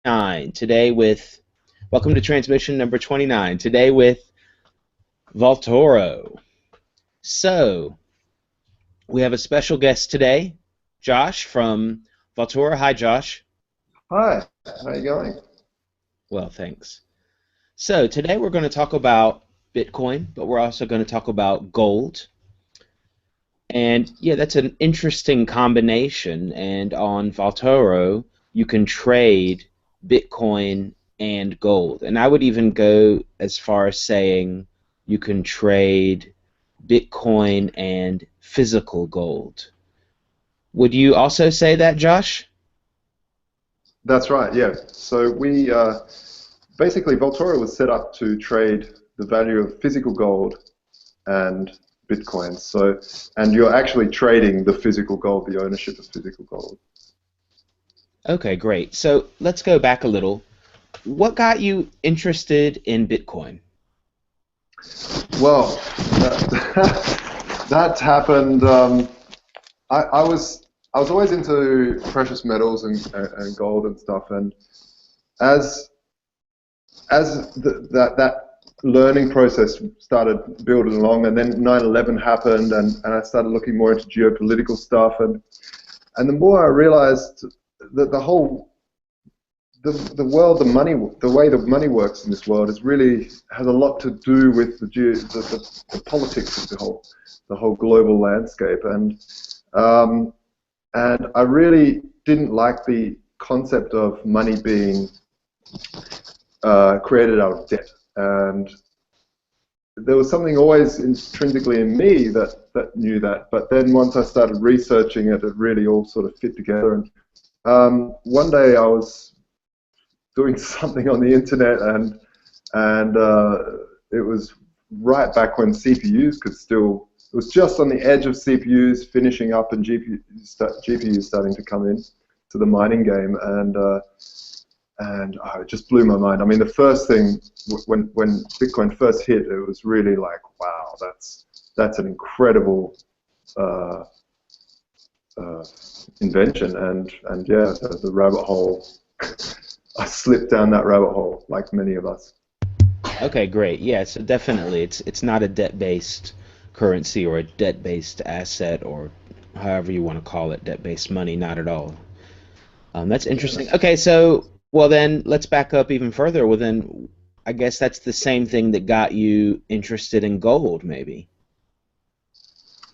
29. Today with, welcome to transmission number 29. Today with Vaultoro. So, we have a special guest today, Josh from Vaultoro. Hi, Josh. Hi, how are you going? Well, thanks. So, today we're going to talk about Bitcoin, but we're also going to talk about gold. And yeah, that's an interesting combination. And on Vaultoro, you can trade Bitcoin and gold. And I would even go as far as saying you can trade Bitcoin and physical gold. Would you also say that, Josh? That's right, yeah. So we basically Vaultoro was set up to trade the value of physical gold and Bitcoin. So, and you're actually trading the physical gold, the ownership of physical gold. Okay, great. So let's go back a little. What got you interested in Bitcoin? Well, that happened. I was always into precious metals and gold and stuff, and as that learning process started building along, and then 9/11 happened, and I started looking more into geopolitical stuff, and the more I realized that the world, the money, the way the money works in this world is really has a lot to do with the politics of the whole global landscape, and I really didn't like the concept of money being created out of debt. And there was something always intrinsically in me that knew that. But then once I started researching it, it really all sort of fit together. And one day I was doing something on the internet, and it was right back when CPUs could still. It was just on the edge of CPUs finishing up and GPUs starting to come in to the mining game, and it just blew my mind. I mean, the first thing when Bitcoin first hit, it was really like, wow, that's an incredible invention, and yeah, the rabbit hole. I slipped down that rabbit hole, like many of us. Okay, great. Yeah, so definitely it's not a debt-based currency or a debt-based asset or however you want to call it, debt-based money, not at all. That's Yeah. interesting. Okay, so well then let's back up even further. Well then I guess that's the same thing that got you interested in gold, maybe.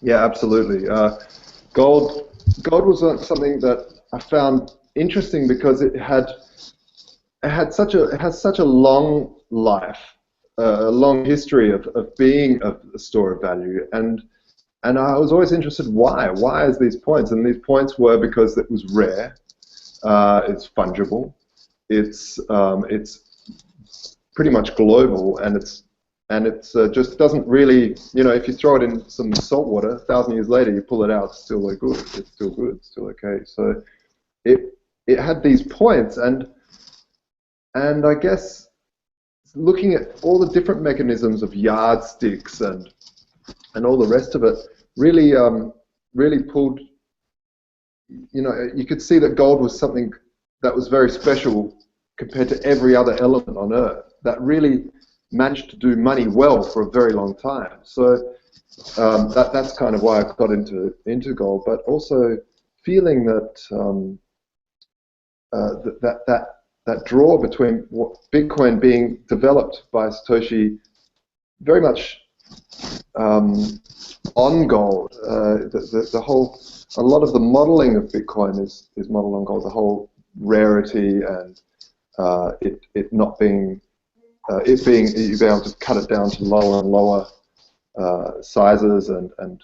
Yeah, absolutely. Gold was something that I found interesting because it has such a long life, a long history of being a store of value, and I was always interested why is these points, and these points were because it was rare, it's fungible, it's pretty much global, and it's just doesn't really, if you throw it in some salt water, 1,000 years later, you pull it out, it's still like good, it's still good, it's still okay. So it had these points, and I guess looking at all the different mechanisms of yardsticks and all the rest of it really pulled. You could see that gold was something that was very special compared to every other element on Earth that really managed to do money well for a very long time. So that's kind of why I got into gold, but also feeling that that draw between what Bitcoin being developed by Satoshi very much on gold. The whole, a lot of the modeling of Bitcoin is modeled on gold. The whole rarity and it not being it being you being able to cut it down to lower and lower sizes and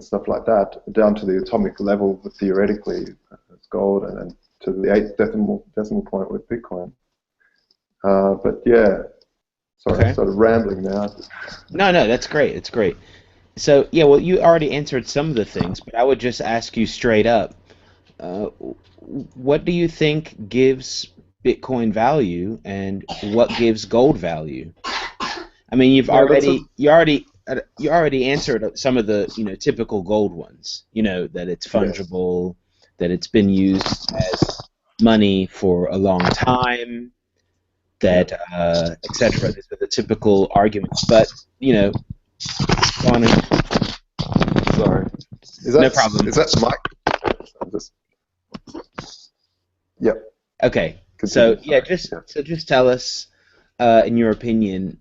stuff like that, down to the atomic level theoretically as gold, and to the eighth decimal point with Bitcoin. But yeah, sorry, I Okay. started rambling now. No, no, that's great. It's great. So, yeah, well, you already answered some of the things, but I would just ask you straight up, uh, what do you think gives Bitcoin value and what gives gold value? I mean, Yeah, that's a you already answered some of the, typical gold ones. That it's yes. fungible, that it's been used as money for a long time, Yeah. that etc. These are the typical arguments. But you know, go on and, Sorry. no problem. Is that Mike? I'm just, yeah. Okay, so Continue. yeah, Sorry. Yeah. just tell us, in your opinion,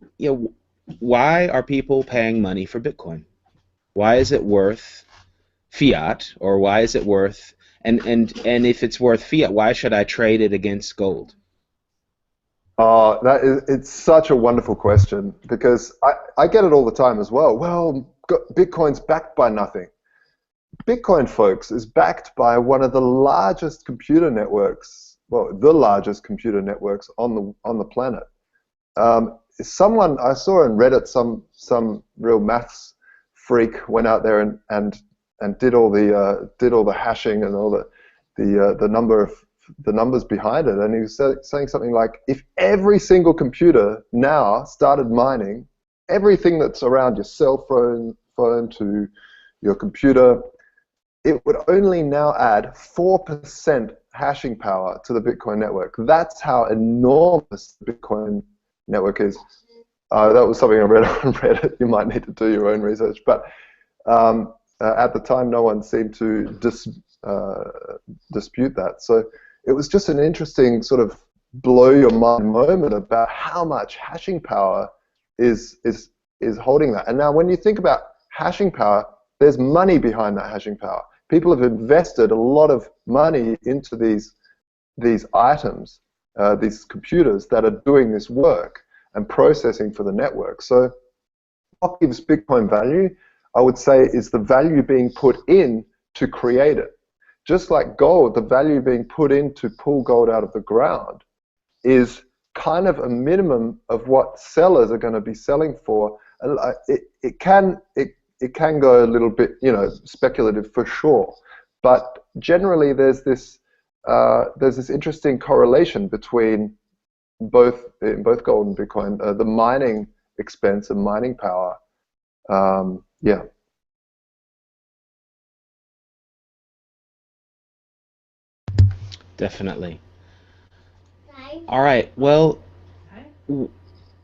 why are people paying money for Bitcoin? Why is it worth fiat, or why is it worth, and if it's worth fiat, why should I trade it against gold? It's such a wonderful question because I get it all the time as well. Well, Bitcoin's backed by nothing. Bitcoin, folks, is backed by one of the largest computer networks, well, the largest computer networks on the planet. Someone I saw on Reddit, some real maths freak went out there and did all the hashing and all the numbers behind it, and he was saying something like, if every single computer now started mining everything that's around your cell phone to your computer, it would only now add 4% hashing power to the Bitcoin network. That's how enormous the Bitcoin network is. That was something I read on Reddit. You might need to do your own research. But at the time, no one seemed to dispute that. So it was just an interesting sort of blow your mind moment about how much hashing power is holding that. And now when you think about hashing power, there's money behind that hashing power. People have invested a lot of money into these items, these computers that are doing this work and processing for the network. So what gives Bitcoin value, I would say, is the value being put in to create it. Just like gold, the value being put in to pull gold out of the ground is kind of a minimum of what sellers are going to be selling for. And it can go a little bit, speculative for sure, but generally there's this interesting correlation between both gold and Bitcoin, the mining expense and mining power. Yeah. Definitely. All right. Well,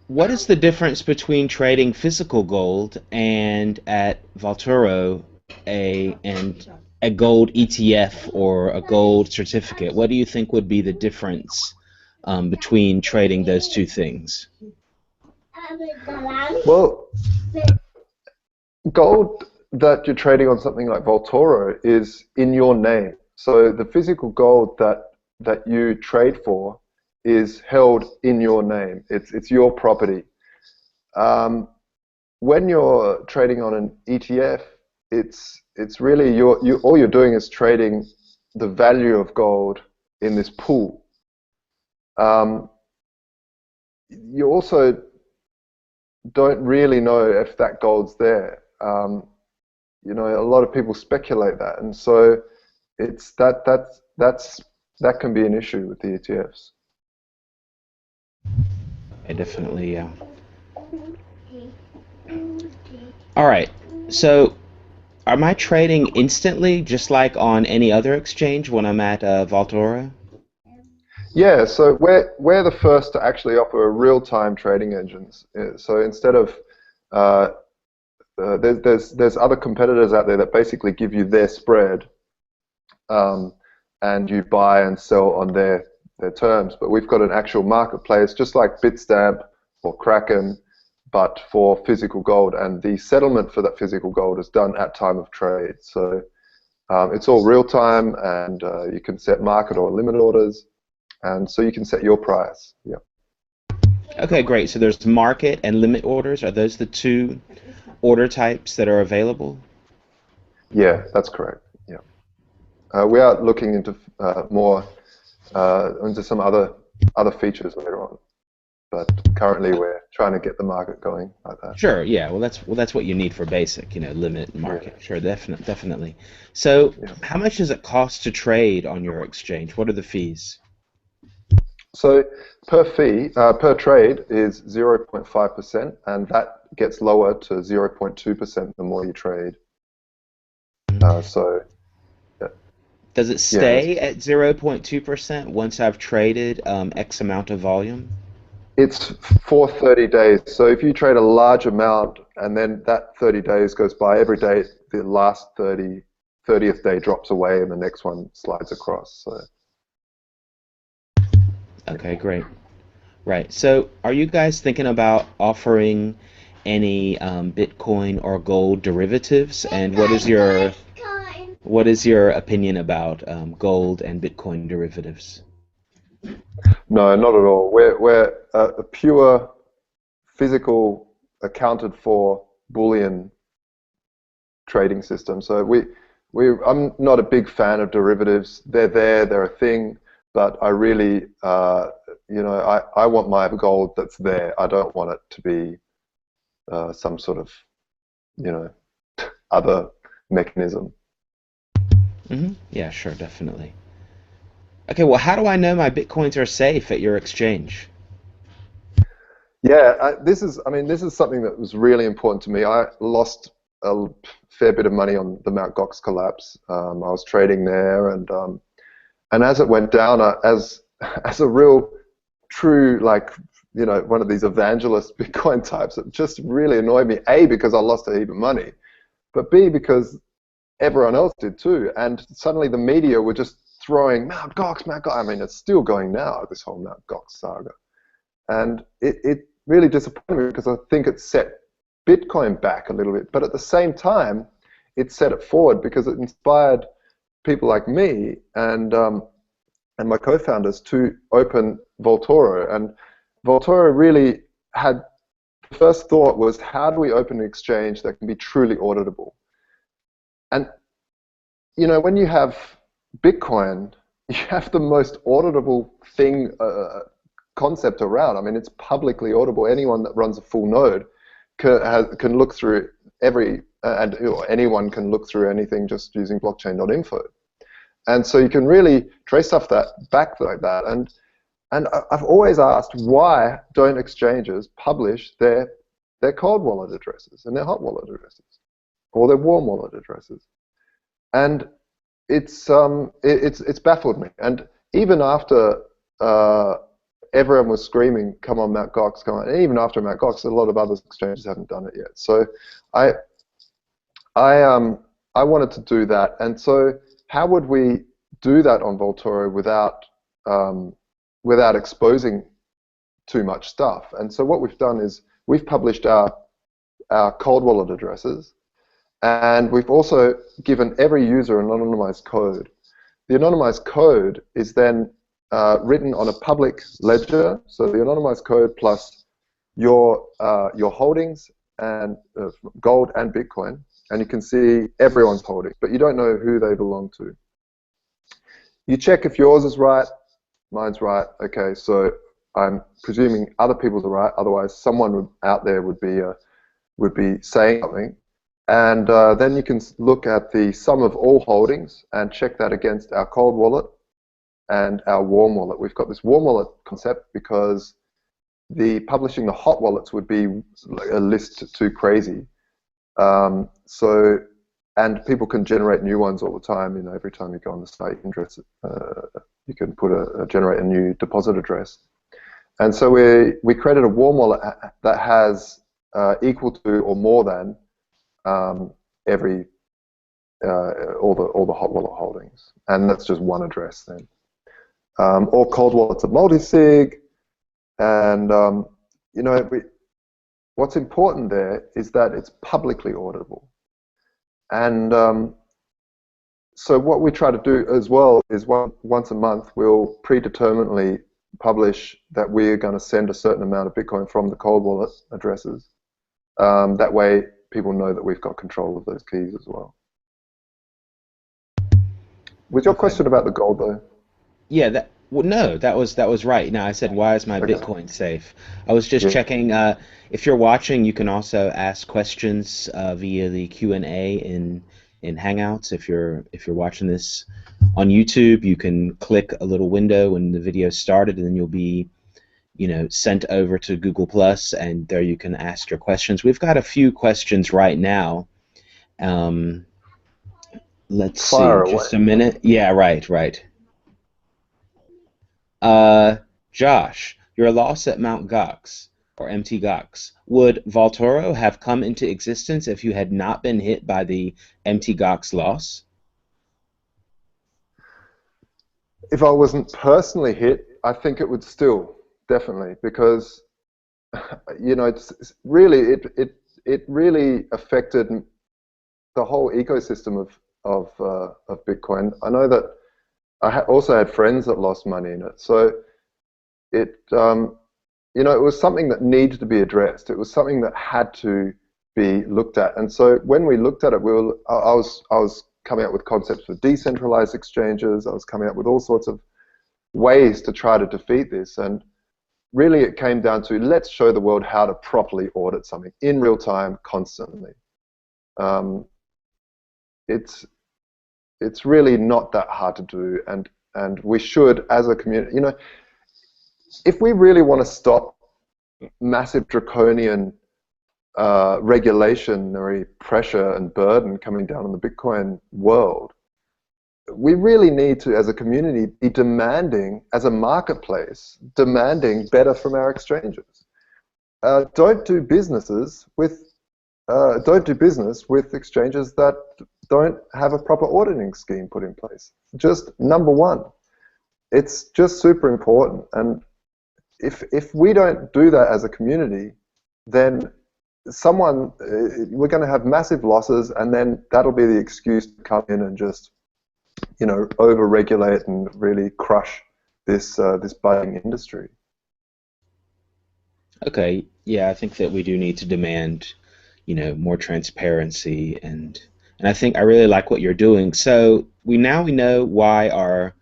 what is the difference between trading physical gold and at Vaultoro a gold ETF or a gold certificate? What do you think would be the difference between trading those two things? Well, gold that you're trading on something like Vaultoro is in your name. So the physical gold that you trade for is held in your name. It's your property. When you're trading on an ETF, it's really all you're doing is trading the value of gold in this pool. You also don't really know if that gold's there. A lot of people speculate that, and so it's that can be an issue with the ETFs. I definitely, yeah. All right. So, am I trading instantly, just like on any other exchange when I'm at Vaultoro? Yeah, so we're the first to actually offer real-time trading engines. So instead of there's other competitors out there that basically give you their spread, and you buy and sell on their terms. But we've got an actual marketplace, just like Bitstamp or Kraken, but for physical gold. And the settlement for that physical gold is done at time of trade. So it's all real time, and you can set market or limit orders, and so you can set your price. Yeah. Okay, great. So there's market and limit orders. Are those the two order types that are available? Yeah, that's correct. Yeah. We are looking into more into some other features later on, but currently we're trying to get the market going like that. Sure, yeah. Well, that's what you need for basic, limit Yeah. market. Sure, definitely. So, Yeah. how much does it cost to trade on your exchange? What are the fees? So per trade is 0.5%, and that gets lower to 0.2% the more you trade. So yeah. Does it Yeah, stay at 0.2% once I've traded X amount of volume? it's for 30 days. So if you trade a large amount and then that 30 days goes by, every day the last 30th day drops away and the next one slides across. So Okay, great. Right. So, are you guys thinking about offering any Bitcoin or gold derivatives? And what is your opinion about gold and Bitcoin derivatives? no, not at all. We're a pure physical accounted for Boolean trading system. So I'm not a big fan of derivatives. They're a thing, but I really, I want my gold that's there. I don't want it to be some sort of, you know, other mechanism. Yeah, sure, definitely. Okay, well, how do I know my Bitcoins are safe at your exchange? Yeah, this is something that was really important to me. I lost a fair bit of money on the Mt. Gox collapse. I was trading there, and as it went down, as a real true, like, one of these evangelist Bitcoin types, it just really annoyed me. A, because I lost a heap of money, but B, because everyone else did too, and suddenly the media were just throwing Mt. Gox, Mt. Gox. I mean, it's still going now, this whole Mt. Gox saga. And it really disappointed me because I think it set Bitcoin back a little bit. But at the same time, it set it forward because it inspired people like me and my co-founders to open VolToro. And VolToro really had the first thought was, how do we open an exchange that can be truly auditable? And when you have Bitcoin, you have the most auditable thing concept around. I mean, it's publicly audible. Anyone that runs a full node can look through and anyone can look through anything just using blockchain.info. And so you can really trace stuff that back like that. And I've always asked, why don't exchanges publish their cold wallet addresses and their hot wallet addresses or their warm wallet addresses? And it's baffled me. And even after everyone was screaming, "Come on, Mt. Gox, come on!" And even after Mt. Gox, a lot of other exchanges haven't done it yet. So I I wanted to do that. And so how would we do that on VolToro without exposing too much stuff? And so what we've done is we've published our cold wallet addresses, and we've also given every user an anonymized code. The anonymized code is then written on a public ledger. So the anonymized code plus your holdings and gold and Bitcoin, and you can see everyone's holdings, but you don't know who they belong to. You check if yours is right, mine's right. Okay, so I'm presuming other people's are right. Otherwise, someone out there would be saying something. And then you can look at the sum of all holdings and check that against our cold wallet and our warm wallet. We've got this warm wallet concept because publishing the hot wallets would be a list too crazy. And people can generate new ones all the time. Every time you go on the site, you can generate a new deposit address. And so we created a warm wallet that has equal to or more than all the hot wallet holdings, and that's just one address then. All cold wallets are multi-sig, and what's important there is that it's publicly auditable. And so what we try to do as well is once a month we'll predeterminedly publish that we're going to send a certain amount of Bitcoin from the cold wallet addresses. That way people know that we've got control of those keys as well. Was your Okay. question about the gold though? Yeah, no, that was right. Now I said, why is my Okay. Bitcoin safe? I was just Yeah. checking. If you're watching, you can also ask questions via the Q&A in Hangouts. If you're watching this on YouTube, you can click a little window when the video started, and then you'll be, sent over to Google Plus, and there you can ask your questions. We've got a few questions right now. Um, Let's see, Fire away. just a minute. Yeah, right, right. Uh, Josh, your loss at Mount Gox, or MT Gox, would Vaultoro have come into existence if you had not been hit by the MT Gox loss? If I wasn't personally hit, I think it would still definitely because it's really it really affected the whole ecosystem of Bitcoin. I know that also had friends that lost money in it, so it it was something that needed to be addressed. It was something that had to be looked at. And so when we looked at it, I was coming up with concepts for decentralized exchanges. I was coming up with all sorts of ways to try to defeat this. And really it came down to, let's show the world how to properly audit something in real time, constantly. Um, it's it's really not that hard to do, and we should, as a community, if we really want to stop massive draconian regulationary pressure and burden coming down on the Bitcoin world, we really need to, as a community, be demanding, as a marketplace, demanding better from our exchanges. Don't do businesses with don't do business with exchanges that don't have a proper auditing scheme put in place. Just number one, it's just super important. And if we don't do that as a community, then we're going to have massive losses, and then that'll be the excuse to come in and just over-regulate and really crush this budding industry. Okay, yeah, I think that we do need to demand, more transparency and I think I really like what you're doing. So we know why our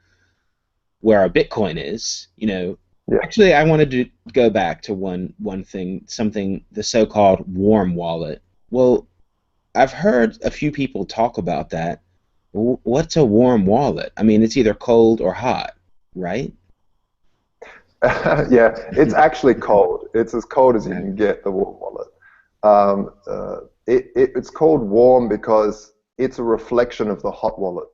where our Bitcoin is. Yeah. Actually, I wanted to go back to one thing, something the so-called warm wallet. Well, I've heard a few people talk about that. What's a warm wallet? I mean, it's either cold or hot, right? Yeah, it's actually cold. It's as cold as you Okay. can get, the warm wallet. It's called warm because it's a reflection of the hot wallet,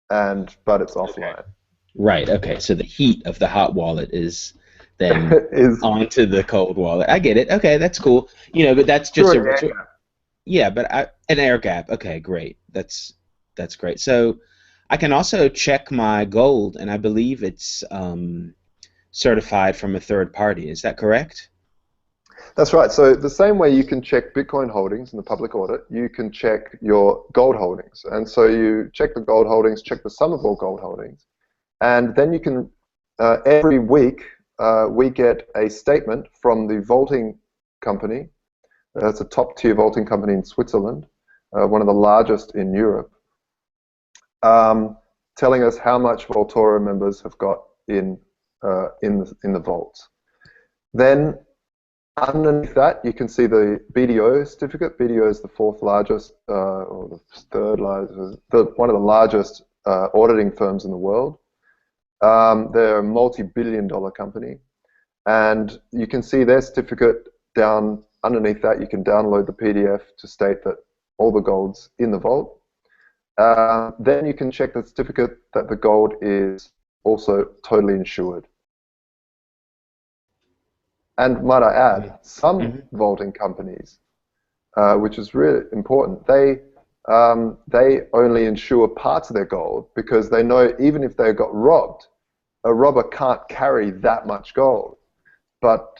but it's Okay. offline. Right. Okay. So the heat of the hot wallet is then Is onto the cold wallet. I get it. Okay, that's cool. But that's through just an a air ritual. gap. Yeah, but an air gap. Okay, great. That's great. So I can also check my gold, and I believe it's certified from a third party. Is that correct? That's right. So the same way you can check Bitcoin holdings in the public audit, you can check your gold holdings. And so you check the gold holdings, check the sum of all gold holdings, and then you can, every week, we get a statement from the vaulting company. That's a top-tier vaulting company in Switzerland, one of the largest in Europe, telling us how much VolToro members have got in the vaults. Then underneath that, you can see the BDO certificate. BDO is the fourth largest, or the third largest, one of the largest auditing firms in the world. They're a multi-billion-dollar company, and you can see their certificate down underneath that. You can download the PDF to state that all the gold's in the vault. Then you can check the certificate that the gold is also totally insured. And might I add, some Mm-hmm. vaulting companies, which is really important, they only insure parts of their gold because they know even if they got robbed, a robber can't carry that much gold. But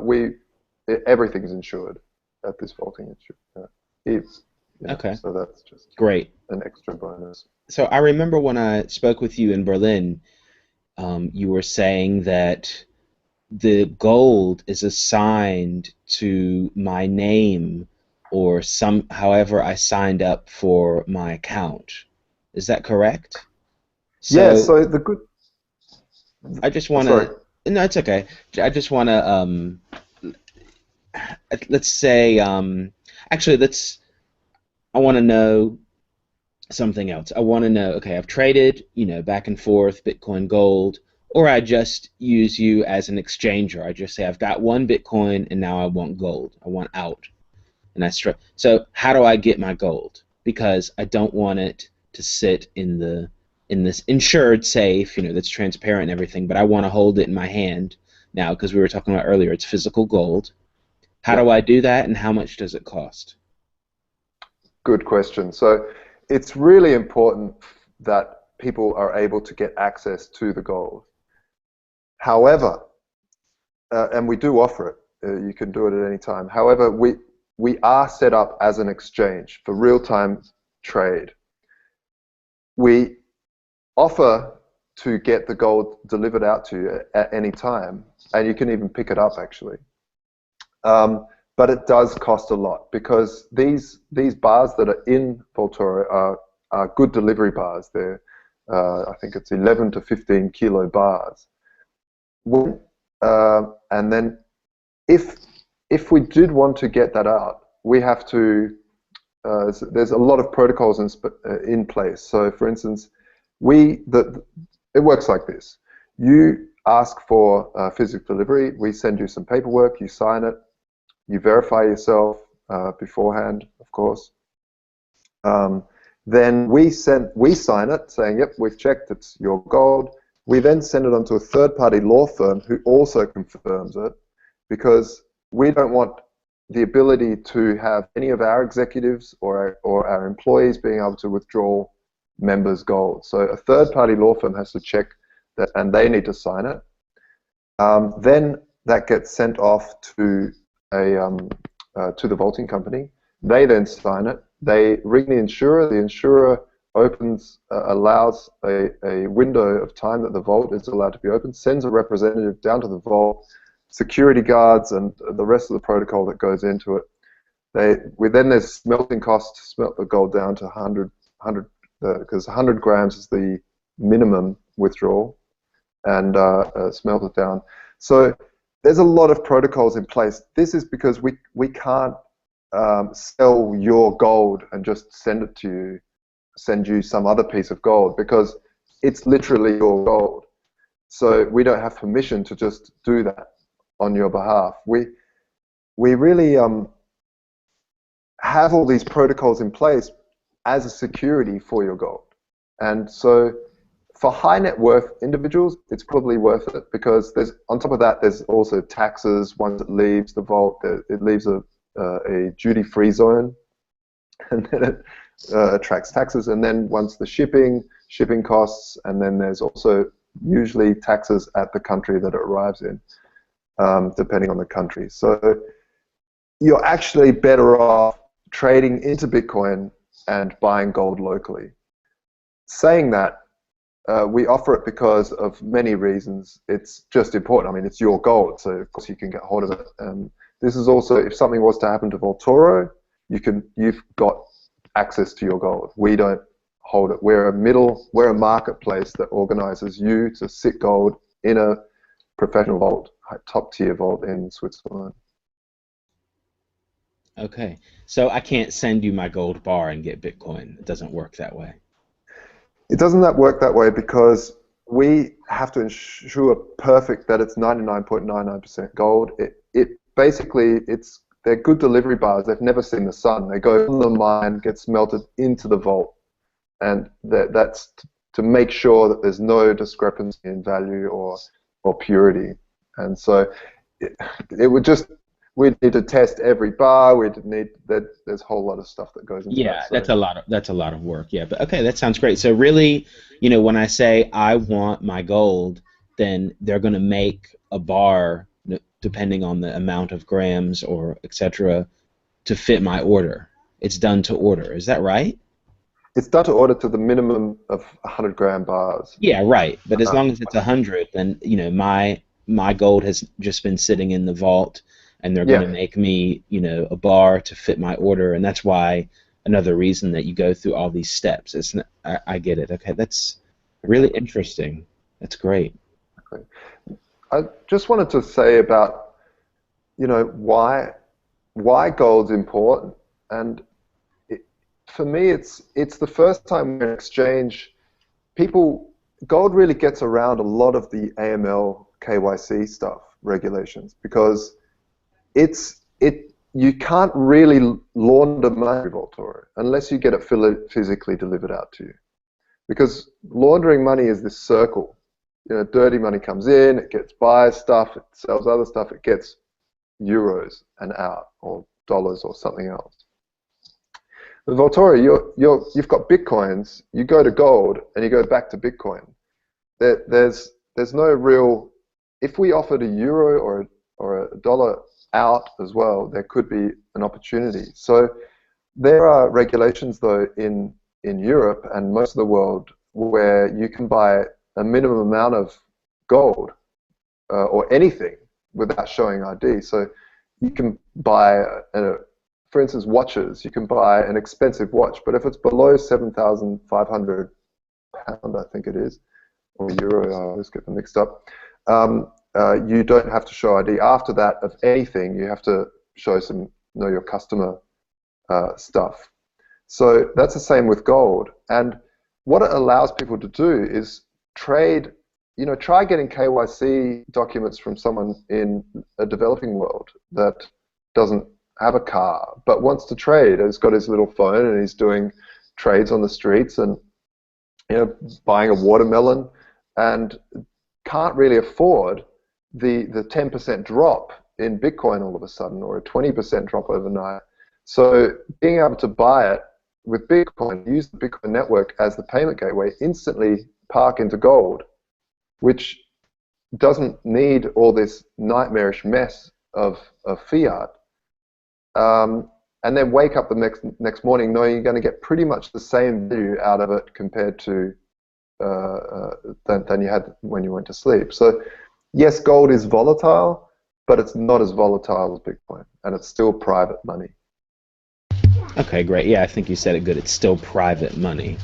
we everything's insured at this vaulting institute. Okay, So that's just great. an extra bonus. So I remember when I spoke with you in Berlin, you were saying that the gold is assigned to my name or however I signed up for my account. Is that correct? Yeah. So So the good. I just want Sorry. to, no, it's okay. I just want to, let's say, actually, I want to know something else. I want to know, okay, I've traded, back and forth, Bitcoin, gold, or I just use you as an exchanger. I just say I've got one Bitcoin and now I want gold. I want out. And so how do I get my gold? because I don't want it to sit in this insured safe, that's transparent and everything, but I want to hold it in my hand now because we were talking about earlier, it's physical gold. How Yeah, do I do that, and how much does it cost? good question. So it's really important that people are able to get access to the gold. However, and we do offer it. You can do it at any time. However, we are set up as an exchange for real-time trade. We offer to get the gold delivered out to you at any time, and you can even pick it up actually. But it does cost a lot because these bars that are in VolToro are good delivery bars. They're I think it's 11 to 15 kilo bars. When, and then if we did want to get that out, we have to. There's a lot of protocols in place. So, for instance, it works like this: you ask for physical delivery, we send you some paperwork, you sign it, you verify yourself beforehand, of course. Then we sign it, saying, "Yep, we've checked, it's your gold." We then send it on to a third-party law firm who also confirms it, because we don't want the ability to have any of our executives or our employees being able to withdraw members' gold. So a third-party law firm has to check that, and they need to sign it. Then that gets sent off to the vaulting company. They then sign it. They ring the insurer. The insurer allows a window of time that the vault is allowed to be open, sends a representative down to the vault, security guards, and the rest of the protocol that goes into it. Then there's smelting costs to smelt the gold down to 100, because 100 grams is the minimum withdrawal, and smelt it down. So there's a lot of protocols in place. This is because we can't sell your gold and just send you some other piece of gold, because it's literally your gold. So we don't have permission to just do that on your behalf. We really have all these protocols in place as a security for your gold. And so for high net worth individuals, it's probably worth it, because on top of that, there's also taxes once it leaves the vault. It leaves a duty-free zone, and then it attracts taxes. And then once the shipping costs, and then there's also usually taxes at the country that it arrives in, depending on the country. So you're actually better off trading into Bitcoin and buying gold locally. Saying that, we offer it because of many reasons. It's just important. I mean, it's your gold, so of course you can get hold of it. This is also, if something was to happen to Vaultoro, you've got access to your gold. We don't hold it. We're a marketplace that organizes you to sit gold in a professional vault, top tier vault in Switzerland. Okay, so I can't send you my gold bar and get Bitcoin. It doesn't work that way. It doesn't work that way because we have to ensure that it's 99.99% gold. They're good delivery bars. They've never seen the sun. They go from the mine, get smelted into the vault, and that's to make sure that there's no discrepancy in value or purity. And so we'd need to test every bar. There's a whole lot of stuff that goes into Yeah, that. So that's a lot of work. Yeah, but okay, that sounds great. So really, when I say I want my gold, then they're going to make a bar depending on the amount of grams or etc. to fit my order. It's done to order. Is that right? it's done to order to the minimum of 100-gram bars. Yeah, right. But as Uh, long as it's 100, then my gold has just been sitting in the vault, and they're going to yeah, make me a bar to fit my order, and that's why another reason that you go through all these steps. I get it. Okay, that's really exactly. interesting. That's great. I just wanted to say about why gold's important, and for me, it's the first time in exchange, gold really gets around a lot of the AML KYC stuff regulations, because it you can't really launder money, Vaultoro, unless you get it physically delivered out to you. Because laundering money is this circle. You know, dirty money comes in, it buys stuff, it sells other stuff, it gets euros and out, or dollars or something else. With Vaultoro, you've got bitcoins, you go to gold, and you go back to Bitcoin. There's no real, if we offered a euro or a dollar out as well, there could be an opportunity. So there are regulations though in Europe and most of the world where you can buy a minimum amount of gold or anything without showing ID. So you can buy, for instance, watches. You can buy an expensive watch, but if it's below 7,500 pound, I think it is, or euro, I always get them mixed up, you don't have to show ID. After that, of anything, you have to show some know your customer stuff. So that's the same with gold. And what it allows people to do is trade, you know, try getting KYC documents from someone in a developing world that doesn't have a car but wants to trade. He's got his little phone and he's doing trades on the streets and, you know, buying a watermelon and can't really afford the 10% drop in Bitcoin all of a sudden, or a 20% drop overnight. So being able to buy it with Bitcoin, use the Bitcoin network as the payment gateway, instantly park into gold, which doesn't need all this nightmarish mess of fiat, and then wake up the next morning knowing you're going to get pretty much the same value out of it compared to than you had when you went to sleep. So yes, gold is volatile, but it's not as volatile as Bitcoin, and it's still private money. Okay, great. Yeah, I think you said it good. It's still private money.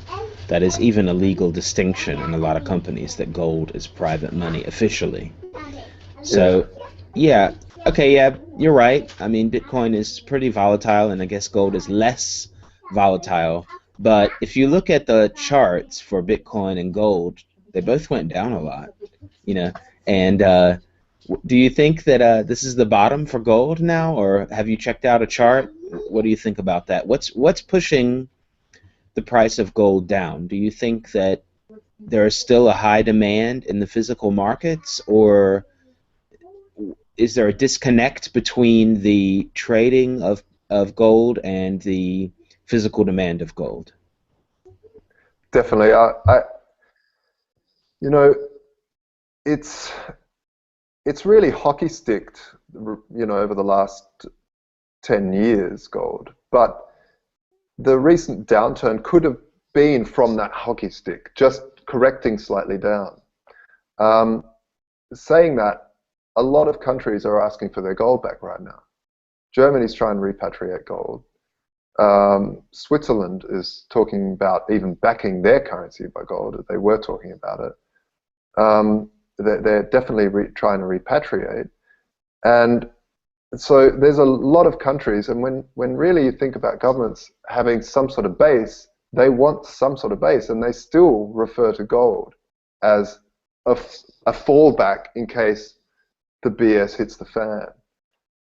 That is even a legal distinction in a lot of companies, that gold is private money officially. Yeah. So, yeah, okay, yeah, you're right. I mean, Bitcoin is pretty volatile, and I guess gold is less volatile. But if you look at the charts for Bitcoin and gold, they both went down a lot, you know. And do you think that this is the bottom for gold now, or have you checked out a chart? What do you think about that? What's pushing the price of gold down? Do you think that there is still a high demand in the physical markets, or is there a disconnect between the trading of gold and the physical demand of gold? Definitely. You know, it's really hockey sticked, you know, over the last 10 years, gold. But the recent downturn could have been from that hockey stick, just correcting slightly down. Saying that, a lot of countries are asking for their gold back right now. Germany's trying to repatriate gold. Switzerland is talking about even backing their currency by gold. They were talking about it. They're definitely trying to repatriate. And so there's a lot of countries, and when really you think about governments having some sort of base, they want some sort of base, and they still refer to gold as a fallback in case the BS hits the fan.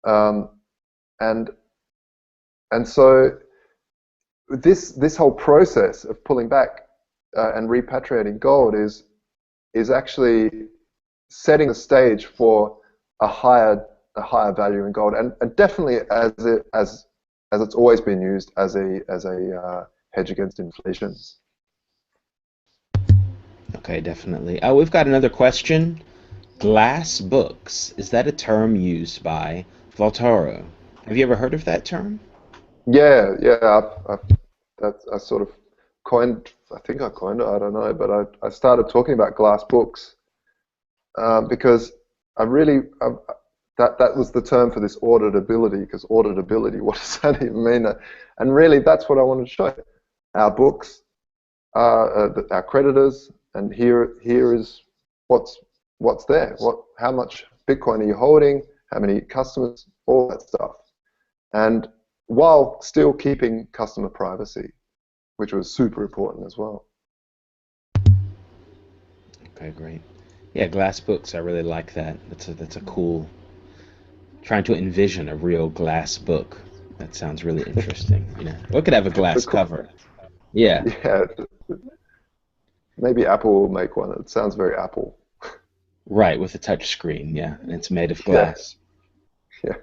Um, and so this whole process of pulling back and repatriating gold is actually setting the stage for a higher value in gold, and definitely as it's always been used as a hedge against inflation. Okay, definitely. We've got another question. Glass books. Is that a term used by Vaultoro? Have you ever heard of that term? Yeah. I sort of coined. I think I coined it. I don't know, but I started talking about glass books because I really that was the term for this auditability. Because auditability, what does that even mean? And really, that's what I wanted to show you. Our books, our creditors, and here is what's there. How much Bitcoin are you holding? How many customers? All that stuff. And while still keeping customer privacy, which was super important as well. Okay, great. Yeah, glass books. I really like that. That's a cool trying to envision a real glass book. That sounds really interesting. We could have a It's a glass cool, cover. Yeah, yeah. Maybe Apple will make one. It sounds very Apple. right, with a touch screen. Yeah, and it's made of Yeah, glass. yeah.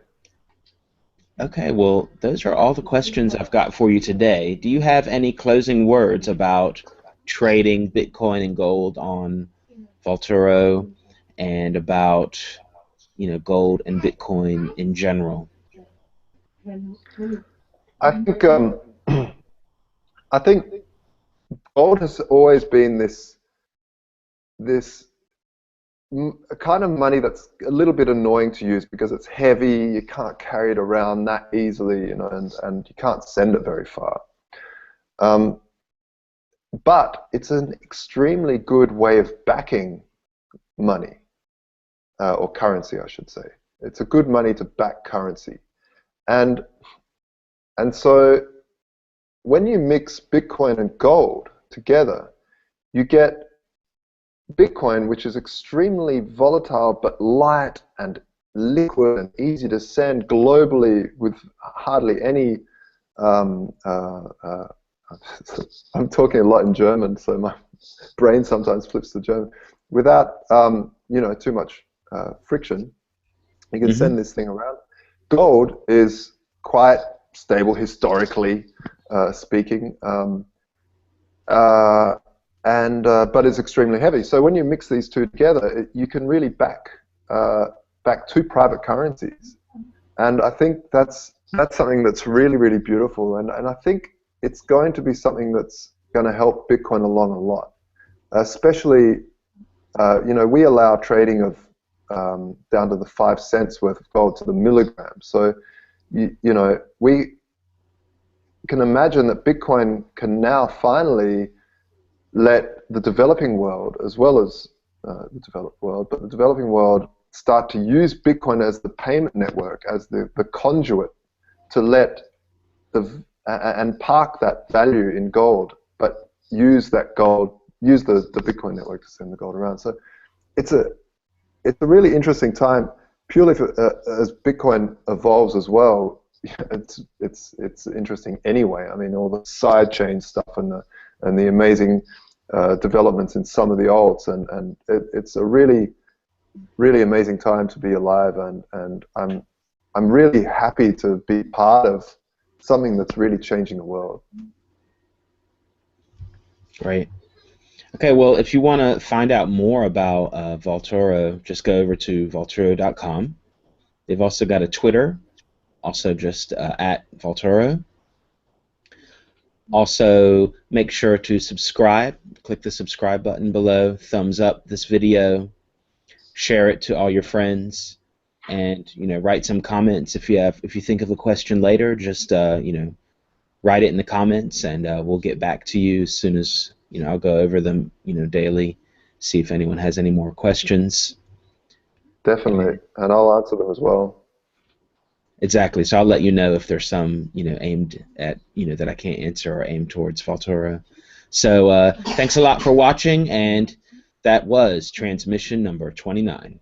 Okay, well, those are all the questions I've got for you today. Do you have any closing words about trading Bitcoin and gold on Vaultoro and about, gold and Bitcoin in general? I think I think gold has always been this a kind of money that's a little bit annoying to use because it's heavy. You can't carry it around that easily, and you can't send it very far. Um, but it's an extremely good way of backing money, or currency, I should say. It's a good money to back currency, and and so when you mix Bitcoin and gold together, you get Bitcoin, which is extremely volatile but light and liquid and easy to send globally with hardly any. Um, uh, uh, I'm talking a lot in German, so my brain sometimes flips to German. Without too much friction, you can Hmm. send this thing around. Gold is quite stable historically speaking. Uh, and but it's extremely heavy. So when you mix these two together, you can really back two private currencies, and I think that's something that's really really beautiful, and I think it's going to be something that's going to help Bitcoin along a lot, especially we allow trading of down to the 5 cents worth of gold to the milligram. So we can imagine that Bitcoin can now finally let the developing world, as well as the developed world, but the developing world start to use Bitcoin as the payment network, as the conduit to let and park that value in gold, but use that gold, use the Bitcoin network to send the gold around. So it's a it's a really interesting time, purely for, as Bitcoin evolves as well. It's interesting anyway. I mean, all the side chain stuff and the amazing developments in some of the alts, and it's a really really amazing time to be alive, and I'm really happy to be part of something that's really changing the world. Right. Okay, well, if you want to find out more about Vaultoro, just go over to vaultoro.com. They've also got a Twitter, also just at Vaultoro. Also, make sure to subscribe. Click the subscribe button below, thumbs up this video, share it to all your friends, and write some comments if you think of a question later. Just write it in the comments, and we'll get back to you as soon as I'll go over them daily, see if anyone has any more questions. Definitely, And and I'll answer them as well. exactly, so I'll let you know if there's some aimed at that I can't answer or aimed towards Vaultoro. So thanks a lot for watching, and that was transmission number 29.